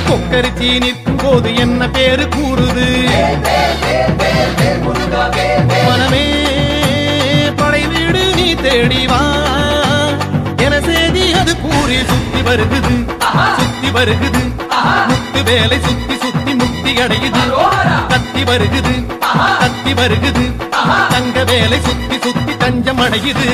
கொக்கரிச்சி நிற்கும் போது என்ன பேரு கூறுது? மனமே படை வீடு நீ தேடிவா என செய்தி அது கூறி சுத்தி வருகுது சுத்தி வருகுது. முத்து வேலை சுத்தி சுத்தி முக்தி அடையுது. கத்தி வருகுது கத்தி வருகுது. தங்க வேலை சுத்தி சுத்தி தஞ்சம் அடையுது.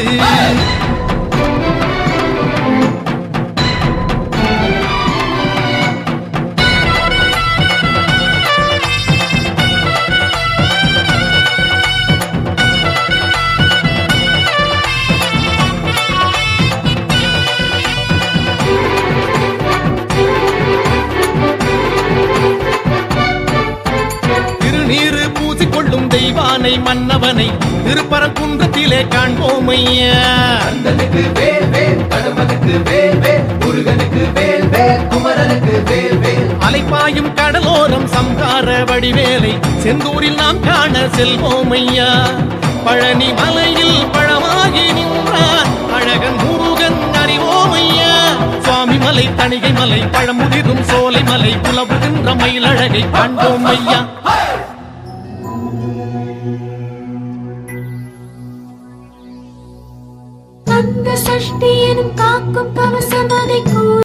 கொள்ளும் தெய்வானை மன்னவனை திருப்பரங்குன்றத்திலே காண்போம் ஐயா. கந்தனுக்கு வேல் வேல், கடம்பனுக்கு வேல் வேல், முருகனுக்கு வேல் வேல், குமரனுக்கு வேல் வேல். அலைப்பாயும் கடலோரம் சம்ஹார வடிவேலை செந்தூரில் நாம் காண செல்வோம் ஐயா. பழனி மலையில் பழமாகி நின்றான் அழகன் முருகன் அறிவோம் ஐயா. சுவாமி மலை, தணிகை மலை, பழமுதிரும் சோலை மலை, புலவுகின்ற மயிலழகை காண்போம் ஐயா. அந்த சஷ்டி எனும் காக்கும் கவசம் அதை